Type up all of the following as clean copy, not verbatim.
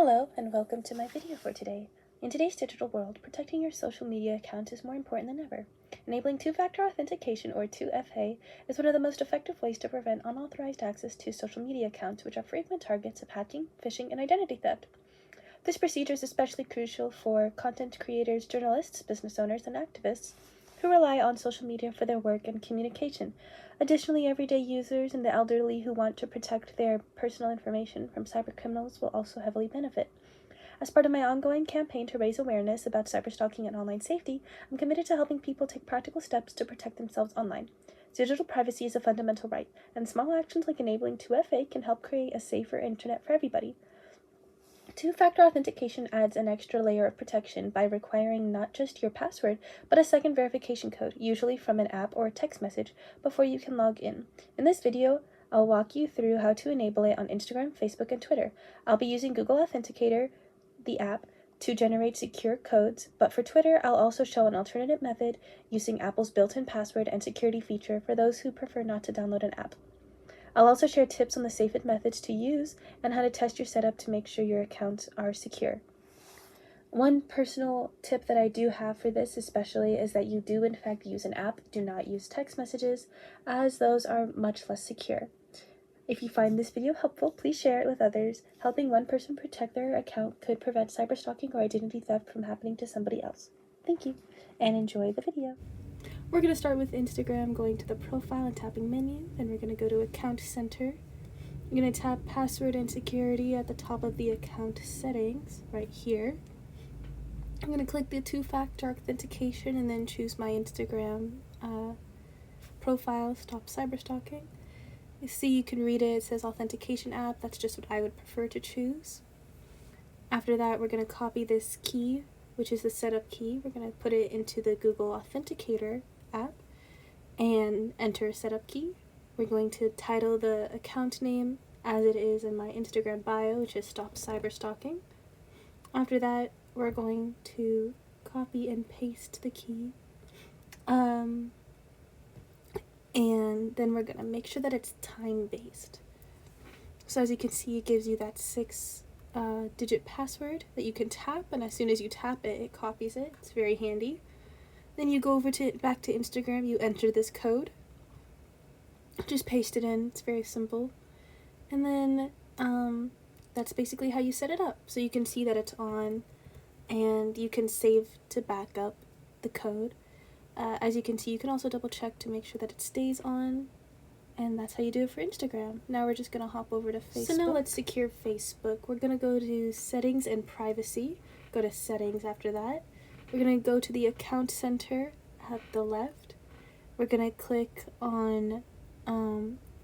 Hello and welcome to my video for today. In today's digital world, protecting your social media account is more important than ever. Enabling two-factor authentication, or 2FA, is one of the most effective ways to prevent unauthorized access to social media accounts, which are frequent targets of hacking, phishing, and identity theft. This procedure is especially crucial for content creators, journalists, business owners, and activists who rely on social media for their work and communication. Additionally, everyday users and the elderly who want to protect their personal information from cybercriminals will also heavily benefit. As part of my ongoing campaign to raise awareness about cyberstalking and online safety, I'm committed to helping people take practical steps to protect themselves online. Digital privacy is a fundamental right, and small actions like enabling 2FA can help create a safer internet for everybody. Two-factor authentication adds an extra layer of protection by requiring not just your password, but a second verification code, usually from an app or a text message, before you can log in. In this video, I'll walk you through how to enable it on Instagram, Facebook, and Twitter. I'll be using Google Authenticator, the app, to generate secure codes, but for Twitter, I'll also show an alternative method using Apple's built-in password and security feature for those who prefer not to download an app. I'll also share tips on the safest methods to use and how to test your setup to make sure your accounts are secure. One personal tip that I do have for this especially is that you do in fact use an app. Do not use text messages, as those are much less secure. If you find this video helpful, please share it with others. Helping one person protect their account could prevent cyberstalking or identity theft from happening to somebody else. Thank you, and enjoy the video. We're going to start with Instagram, going to the profile and tapping menu. Then we're going to go to account center. You're going to tap password and security at the top of the account settings right here. I'm going to click the two-factor authentication and then choose my Instagram profile, stop cyberstalking. You see, you can read it. It says authentication app. That's just what I would prefer to choose. After that, we're going to copy this key, which is the setup key. We're going to put it into the Google Authenticator app and enter a setup key. We're going to title the account name as it is in my Instagram bio, which is Stop Cyberstalking. After that, we're going to copy and paste the key. And then we're going to make sure that it's time-based. So as you can see, it gives you that 6-digit password that you can tap, and as soon as you tap it, it copies it. It's very handy. Then you go over back to Instagram, you enter this code. Just paste it in. It's very simple. And then that's basically how you set it up. So you can see that it's on, and you can save to back up the code. As you can see, you can also double check to make sure that it stays on. And that's how you do it for Instagram. Now we're just going to hop over to Facebook. So now let's secure Facebook. We're going to go to Settings and Privacy. Go to Settings after that. We're going to go to the Account Center at the left. We're going to click on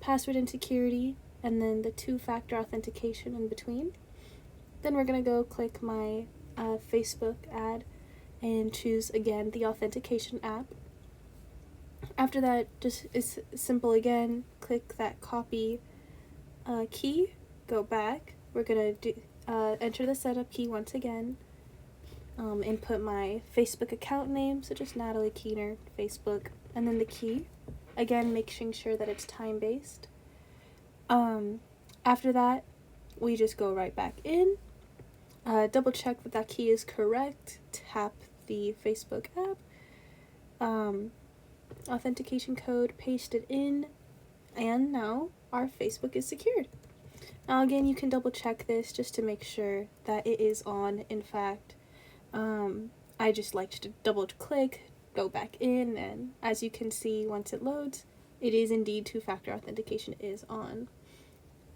Password and Security, and then the two-factor authentication in between. Then we're going to go click my Facebook ad and choose again the authentication app. After that, just it's simple again. Click that copy key, go back. We're gonna enter the setup key once again. Input my Facebook account name, so just Natalie Keener, Facebook, and then the key. Again, making sure that it's time-based. After that, we just go right back in. Double check that that key is correct. Tap the Facebook app. Authentication code, paste it in, and now our Facebook is secured. Now again, you can double check this just to make sure that it is on. In fact, I just like to double click, go back in, and as you can see, once it loads, it is indeed two-factor authentication is on.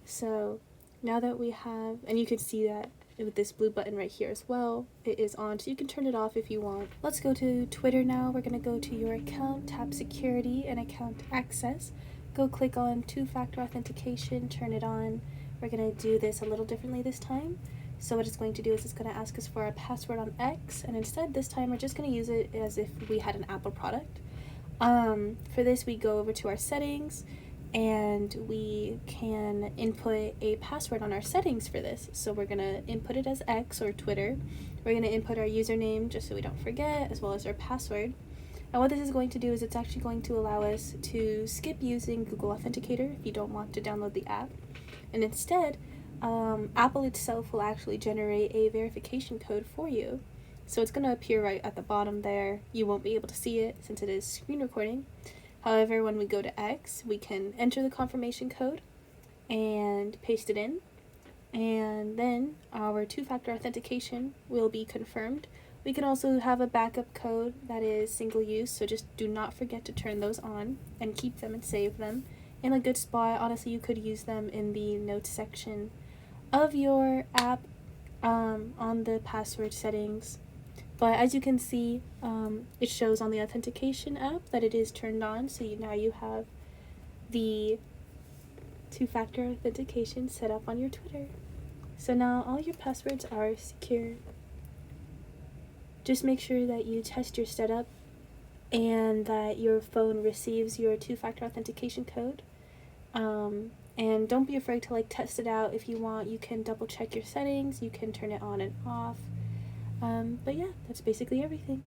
So now that we have, and you can see that with this blue button right here as well, it is on, so you can turn it off if you want. Let's go to Twitter now. We're going to go to your account, tap security and account access, go click on two-factor authentication, turn it on. We're going to do this a little differently this time. So what it's going to do is it's going to ask us for a password on X, and instead this time we're just going to use it as if we had an Apple product. For this, we go over to our settings, and we can input a password on our settings for this. So we're going to input it as X or Twitter. We're going to input our username just so we don't forget, as well as our password. And what this is going to do is it's actually going to allow us to skip using Google Authenticator if you don't want to download the app. And instead, Apple itself will actually generate a verification code for you. So it's going to appear right at the bottom there. You won't be able to see it since it is screen recording. However, when we go to X, we can enter the confirmation code and paste it in. And then our two-factor authentication will be confirmed. We can also have a backup code that is single use, so just do not forget to turn those on and keep them and save them in a good spot. Honestly, you could use them in the notes section of your app on the password settings. But as you can see, it shows on the authentication app that it is turned on, so now you have the two-factor authentication set up on your Twitter. So now all your passwords are secure. Just make sure that you test your setup and that your phone receives your two-factor authentication code. And don't be afraid to test it out. If you want, you can double check your settings, you can turn it on and off. But yeah, that's basically everything.